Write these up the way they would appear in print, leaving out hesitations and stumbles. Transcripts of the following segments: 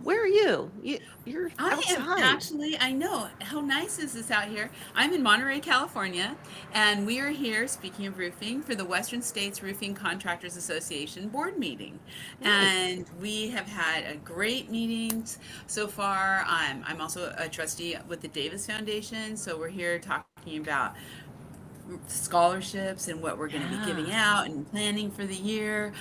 Where are you? You're I am outside. actually, I know, how nice is this out here? I'm in Monterey, California, and we are here, speaking of roofing, for the Western States Roofing Contractors Association board meeting. Nice. And we have had a great meetings so far. I'm also a trustee with the Davis Foundation, so we're here talking about scholarships and what we're going to be giving Yeah. out and planning for the year.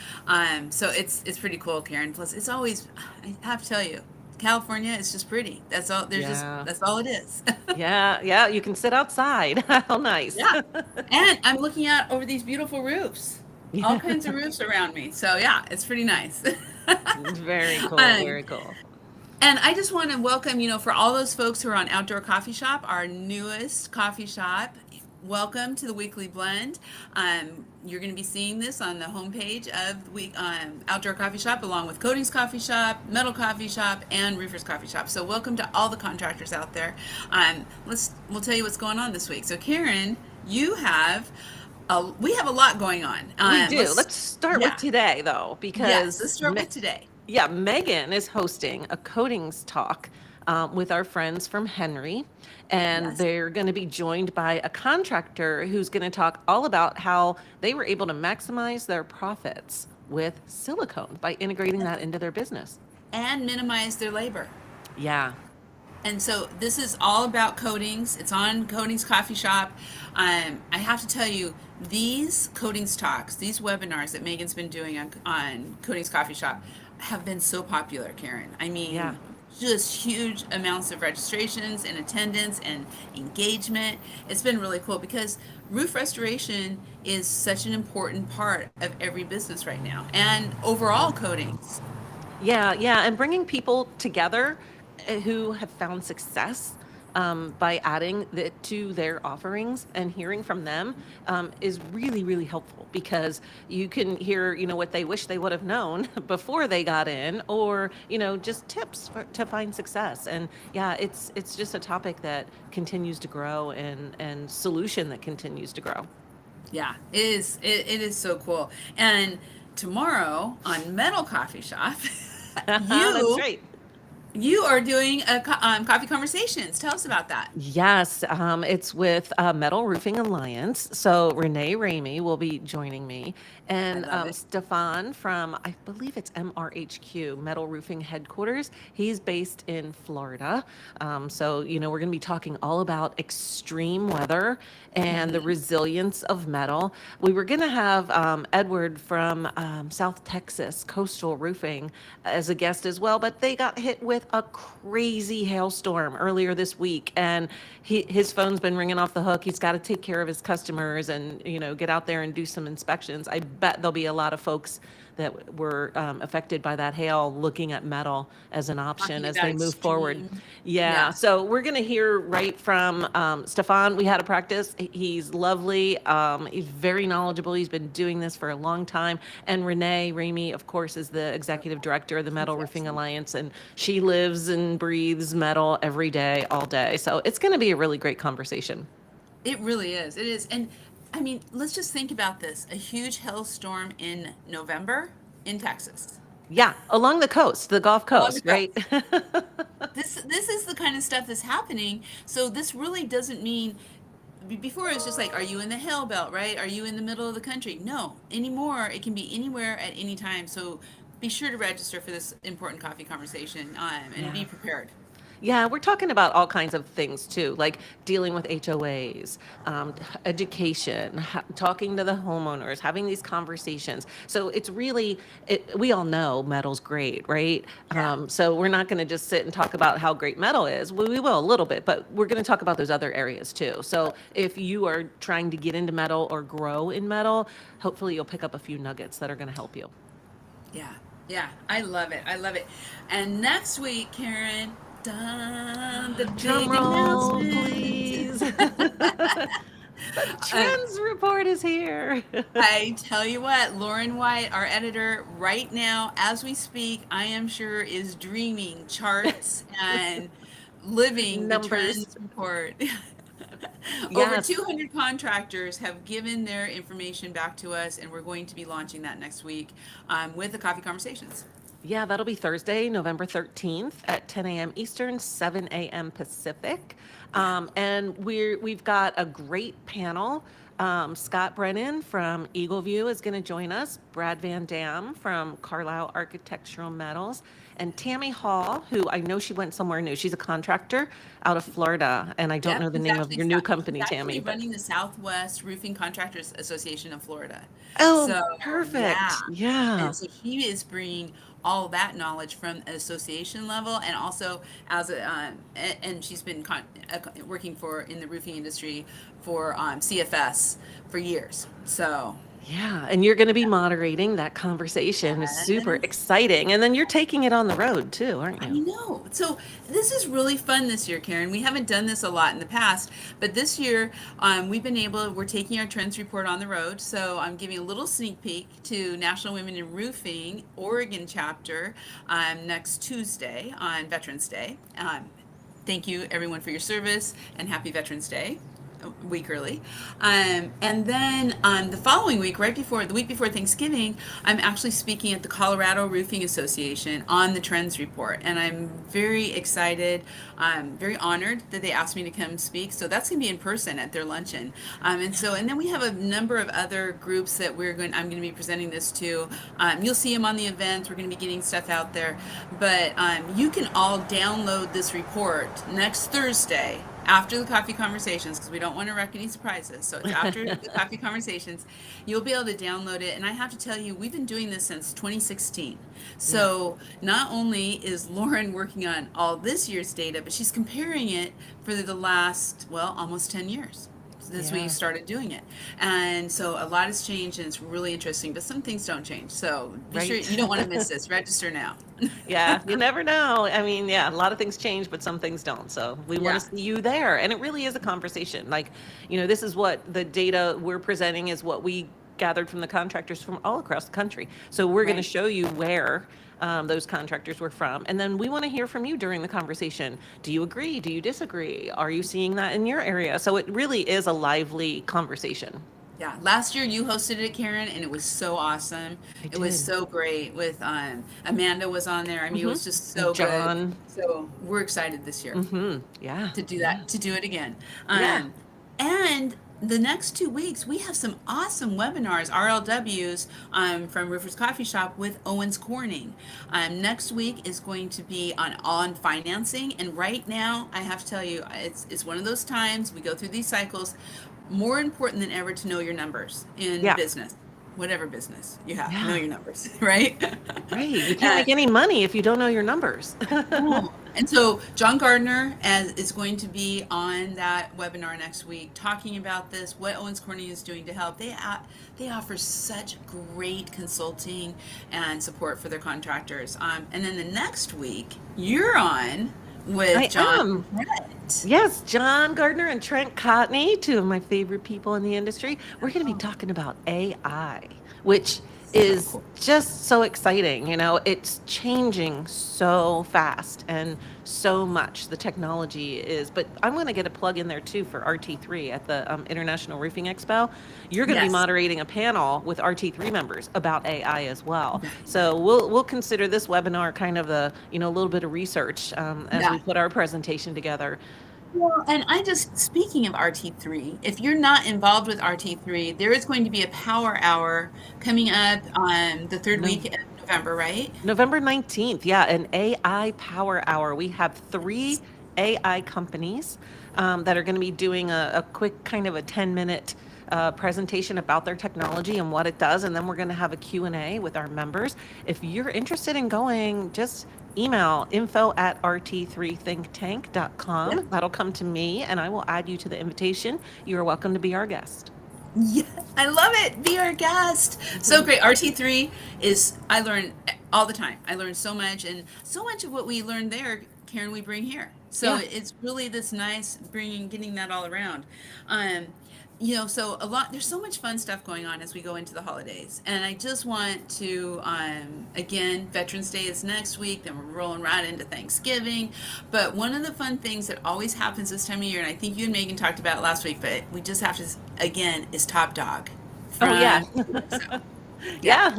So it's pretty cool, Karen. Plus, it's always, I have to tell you, California is just pretty. That's all. Yeah. That's all it is. Yeah. Yeah. You can sit outside. How nice. Yeah. And I'm looking out over these beautiful roofs, all Yeah. kinds of roofs around me. So yeah, it's pretty nice. Very cool. um, Very cool. And I just want to welcome, for all those folks who are on Outdoor Coffee Shop, our newest coffee shop. Welcome to the Weekly Blend. You're going to be seeing this on the homepage of the Outdoor Coffee Shop, along with Coatings Coffee Shop, Metal Coffee Shop, and Roofers Coffee Shop. So welcome to all the contractors out there. We'll tell you what's going on this week. So Karen, we have a lot going on. We do. Let's start with Yeah, today, though, yes. because Let's start with today. yeah, Megan is hosting a coatings talk with our friends from Henry, and Yes. they're going to be joined by a contractor who's going to talk all about how they were able to maximize their profits with silicone by integrating that into their business. And minimize their labor. Yeah. And so this is all about coatings. It's on Coatings Coffee Shop. I have to tell you, these coatings talks, these webinars that Megan's been doing on Coatings Coffee Shop have been so popular, Karen. I Yeah. mean, just huge amounts of registrations and attendance and engagement. It's been really cool because roof restoration is such an important part of every business right now, and overall coatings. Yeah, yeah, and bringing people together who have found success by adding it to their offerings and hearing from them is really, really helpful because you can hear, what they wish they would have known before they got in, or just tips to find success. And yeah, it's just a topic that continues to grow and solution that continues to grow. Yeah, it is. It is so cool. And tomorrow on Metal Coffee Shop, That's you right. you are doing coffee conversations. Tell us about that. Yes, it's with Metal Roofing Alliance. So Renee Ramey will be joining me, I and love it. Stefan from, I believe it's MRHQ, Metal Roofing Headquarters. He's based in Florida. So, we're going to be talking all about extreme weather and the resilience of metal. We were going to have Edward from South Texas Coastal Roofing as a guest as well, but they got hit with a crazy hailstorm earlier this week, and his phone's been ringing off the hook. He's got to take care of his customers and get out there and do some inspections. I bet there'll be a lot of folks that were affected by that hail looking at metal as an option Talking as about they move forward. extreme. Yeah, Yeah. so we're going to hear right from Stefan. We had a practice. He's lovely. He's very knowledgeable. He's been doing this for a long time. And Renee Ramey, of course, is the executive director of the Metal She's Roofing excellent. Alliance, and she lives and breathes metal every day, all day. So it's going to be a really great conversation. It really is. It is. And I mean, let's just think about this. A huge hailstorm in November in Texas. Yeah, along the coast, the Gulf Along the Coast, right? coast. This is the kind of stuff that's happening. So this really doesn't mean before it was just like, are you in the hail belt, right? Are you in the middle of the country? No, anymore. It can be anywhere at any time. So be sure to register for this important coffee conversation and Yeah. be prepared. Yeah, we're talking about all kinds of things too, like dealing with HOAs, education, talking to the homeowners, having these conversations. So it's really, we all know metal's great, right? Yeah. So we're not going to just sit and talk about how great metal is. We will a little bit, but we're going to talk about those other areas too. So if you are trying to get into metal or grow in metal, hopefully you'll pick up a few nuggets that are going to help you. Yeah. Yeah. I love it. I love it. And next week, Karen, dun, the Drum big roll, announcement. please. The trends report is here. I tell you what, Lauren White, our editor, right now, as we speak, I am sure is dreaming charts and living the Numbers. trends report. Over Yes. 200 contractors have given their information back to us, and we're going to be launching that next week with the Coffee Conversations. Yeah, that'll be Thursday, November 13th at 10 a.m. Eastern, 7 a.m. Pacific. Yeah. And we've got a great panel. Scott Brennan from Eagle View is going to join us, Brad Van Dam from Carlisle Architectural Metals, and Tammy Hall, who I know she went somewhere new. She's a contractor out of Florida, and I don't Yep, know the name of your new she's company, Tammy, actually but running the Southwest Roofing Contractors Association of Florida. oh, So yeah, perfect. Yeah. and so she is bringing all that knowledge from an association level, and also as a and she's been working for in the roofing industry for CFS for years. So Yeah, and you're going to be moderating that conversation. Is super yes. exciting. And then you're taking it on the road too, aren't I you? know. So this is really fun this year, Karen. We haven't done this a lot in the past, but this year we're taking our trends report on the road. So I'm giving a little sneak peek to National Women in Roofing Oregon chapter next Tuesday on Veterans Day. Thank you everyone for your service and happy Veterans Day a week early. And then the following week, the week before Thanksgiving, I'm actually speaking at the Colorado Roofing Association on the Trends Report. And I'm very excited. I'm very honored that they asked me to come speak. So that's going to be in person at their luncheon. And then we have a number of other groups that I'm going to be presenting this to. You'll see them on the event. We're going to be getting stuff out there. But you can all download this report next Thursday after the coffee conversations, because we don't want to wreck any surprises. So it's after the coffee conversations. You'll be able to download it. And I have to tell you, we've been doing this since 2016. Yeah. So not only is Lauren working on all this year's data, but she's comparing it for the last, well, almost 10 years since we Yeah. started doing it. And so a lot has changed, and it's really interesting, but some things don't change. So be sure Right. you don't want to miss this. Register now. Yeah, you never know. I mean, yeah, a lot of things change, but some things don't. So we want Yeah. to see you there. And it really is a conversation. Like, this is what the data we're presenting is what we gathered from the contractors from all across the country. So we're going to Right. show you where those contractors were from. And then we want to hear from you during the conversation. Do you agree? Do you disagree? Are you seeing that in your area? So it really is a lively conversation. Yeah, last year you hosted it, Karen, and it was so awesome. I It was did. so great with Amanda was on there. I mean, it Hmm. was just And so good. John. So we're excited this year Yeah. to do Yeah. that, to do it again. Yeah. And the next 2 weeks, we have some awesome webinars, RLWs, from Roofers Coffee Shop with Owens Corning. Next week is going to be on financing, and right now, I have to tell you, it's one of those times we go through these cycles. More important than ever to know your numbers in Yeah. business, whatever business you have, know Yeah. your numbers, right? Right. You can't Uh, make any money if you don't know your numbers. No. And so John Gardner is going to be on that webinar next week talking about this, what Owens Corning is doing to help. They offer such great consulting and support for their contractors. And then the next week, you're on I with John am. and Brett. Yes, John Gardner and Trent Cotney, two of my favorite people in the industry. We're going to be Oh, talking about AI, which so is cool. just so exciting. It's changing so fast and so much. The technology is, but I'm going to get a plug in there too for RT3 at the International Roofing Expo. You're going to be Yes. moderating a panel with RT3 members about AI as well. Okay. So we'll consider this webinar kind of a little bit of research as we Yeah. put our presentation together. Well, and speaking of RT3, if you're not involved with RT3, there is going to be a power hour coming up on the third No. week of November, right? November 19th, yeah, an AI Power Hour. We have three Yes. AI companies that are going to be doing a quick kind of a 10-minute presentation about their technology and what it does. And then we're going to have a Q&A with our members. If you're interested in going, just email info@rt3thinktank.com. Yep. That'll come to me and I will add you to the invitation. You are welcome to be our guest. Yeah, I love it. Be our guest. So Mhm. great. RT3 I learn all the time. I learn so much, and so much of what we learned there, Karen, we bring here. So Yeah. it's really this nice getting that all around. Um, so there's so much fun stuff going on as we go into the holidays. And I just want to, again, Veterans Day is next week, then we're rolling right into Thanksgiving. But one of the fun things that always happens this time of year, and I think you and Megan talked about it last week, but we just have to, again, is Top Dog Oh, yeah. from Calypso. Yeah.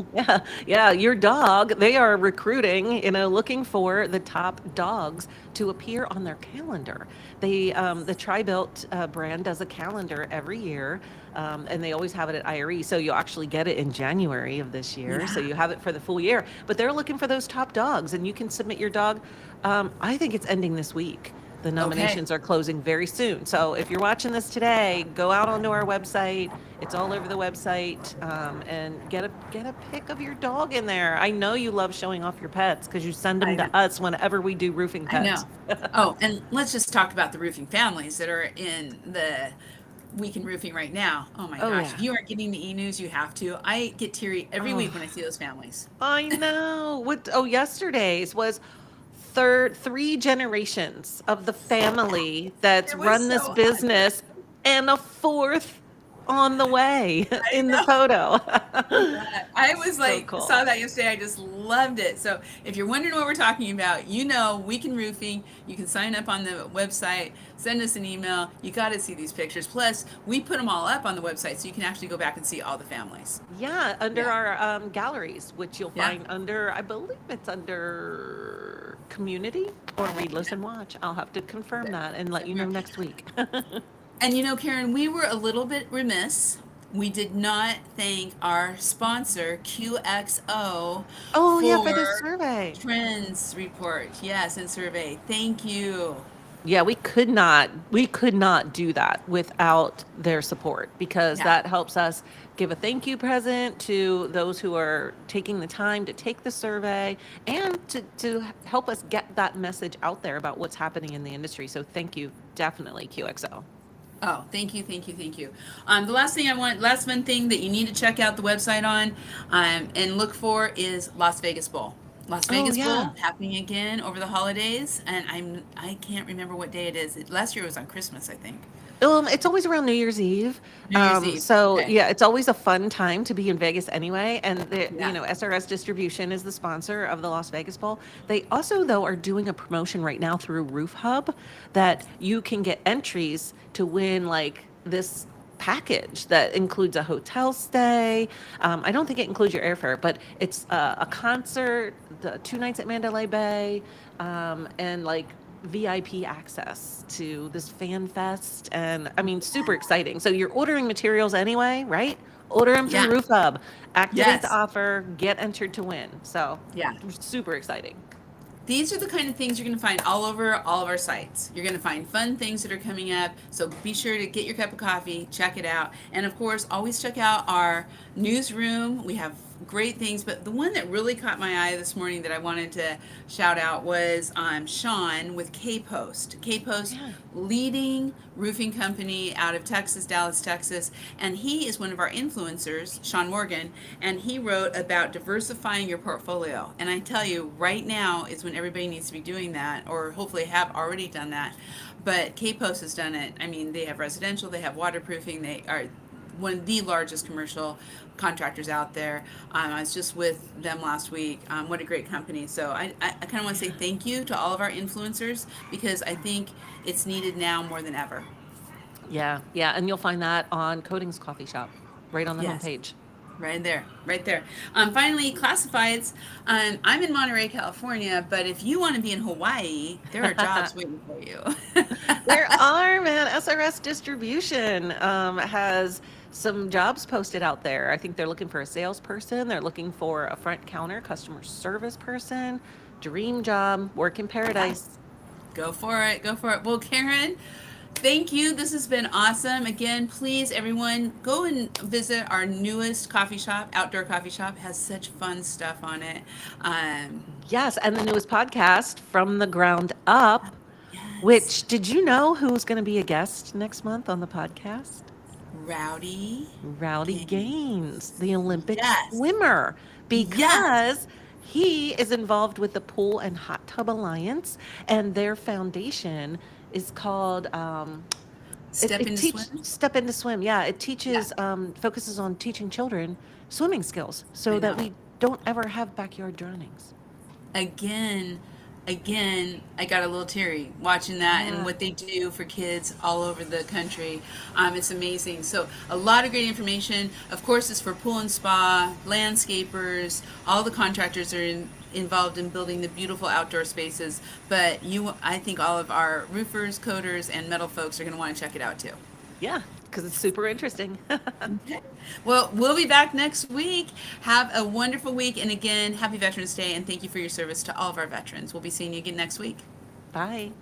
Yeah. Your dog, they are recruiting, looking for the top dogs to appear on their calendar. The Tri-Built brand does a calendar every year, and they always have it at IRE. So you'll actually get it in January of this year. So Yeah. you have it for the full year. But they're looking for those top dogs, and you can submit your dog. I think it's ending this week. The Okay. nominations are closing very soon. So if you're watching this today, go out onto our website. It's all over the website, and get a pic of your dog in there. I know you love showing off your pets because you send them I know. to us whenever we do roofing I know. pets. Oh, and let's just talk about the roofing families that are in the Weekend Roofing right now. Oh my Oh gosh. yeah, If you aren't getting the e-news, you have to. I get teary every week oh when I see those families. I know. Yesterday's was third three generations of the family that's It was run this so awesome. business, and a fourth on the way I in the know. photo. Yeah, I was So like, cool. saw that yesterday. I just loved it. So if you're wondering what we're talking about, Weekend Roofing. You can sign up on the website, send us an email. You got to see these pictures. Plus, we put them all up on the website, so you can actually go back and see all the families. Yeah, under Yeah, our galleries, which you'll yeah, find under, I believe it's under community or read, yeah. listen, watch. I'll have to confirm There- that and let you know there. next week. And Karen, we were a little bit remiss. We did not thank our sponsor, QXO, Oh, yeah, for this for survey. Trends Report. Yes, and survey. Thank you. Yeah, we could not do that without their support because Yeah. that helps us give a thank you present to those who are taking the time to take the survey and to help us get that message out there about what's happening in the industry. So thank you, definitely QXO. Oh, thank you, thank you, thank you. The last fun thing that you need to check out the website on, and look for is Las Vegas Bowl. Las Oh Vegas yeah. Bowl happening again over the holidays, and I can't remember what day it is. Last year it was on Christmas, I think. It's always around New Year's Eve. New Year's Eve. So Okay. yeah, it's always a fun time to be in Vegas anyway. And Yeah. SRS Distribution is the sponsor of the Las Vegas Bowl. They also though are doing a promotion right now through Roof Hub that you can get entries to win like this package that includes a hotel stay. I don't think it includes your airfare, but it's a concert, the 2 nights at Mandalay Bay, and like VIP access to this fan fest. And I mean, super exciting. So you're ordering materials anyway, right? Order them through Yeah. Roof Hub, activate the Yes. offer, get entered to win. So Yeah. super exciting. These are the kind of things you're going to find all over all of our sites. You're going to find fun things that are coming up. So be sure to get your cup of coffee, check it out. And of course, always check out our newsroom. We have great things, but the one that really caught my eye this morning that I wanted to shout out was Sean with K-Post. K-Post, Yeah. leading roofing company out of Texas, Dallas, Texas. And he is one of our influencers, Sean Morgan, and he wrote about diversifying your portfolio. And I tell you, right now is when everybody needs to be doing that, or hopefully have already done that. But K-Post has done it. I mean, they have residential, they have waterproofing, they are one of the largest commercial contractors out there. I was just with them last week. What a great company. So I kind of want to say thank you to all of our influencers because I think it's needed now more than ever. Yeah. Yeah. And you'll find that on Coatings Coffee Shop right on the Yes, homepage. right there, right there. Finally, classifieds. I'm in Monterey, California, but if you want to be in Hawaii, there are jobs waiting for you. There are, man. SRS Distribution has some jobs posted out there. I think they're looking for a salesperson. They're looking for a front counter customer service person. Dream job, work in Yeah, paradise. go for it. Go for it. Well, Karen, thank you. This has been awesome. Again, please, everyone, go and visit our newest coffee shop, outdoor coffee shop. Has such fun stuff on it. Um, Yes, and the newest podcast, From the Ground Up, yes, which did you know who's going to be a guest next month on the podcast? Rowdy Rowdy Gang. Gaines, the Olympic Yes, swimmer, yes. because he is involved with the Pool and Hot Tub Alliance, and their foundation is called Step it into teach swim. Step into Swim. Yeah, it Yeah, teaches focuses on teaching children swimming skills I so that know. we don't ever have backyard drownings. Again, again, I got a little teary watching that and Yeah. what they do for kids all over the country. It's amazing. So a lot of great information. Of course, it's for pool and spa, landscapers, all the contractors are involved in building the beautiful outdoor spaces. But I think all of our roofers, coders, and metal folks are going to want to check it out too. Yeah, because it's super interesting. Okay. Well, we'll be back next week. Have a wonderful week. And again, happy Veterans Day. And thank you for your service to all of our veterans. We'll be seeing you again next week. Bye.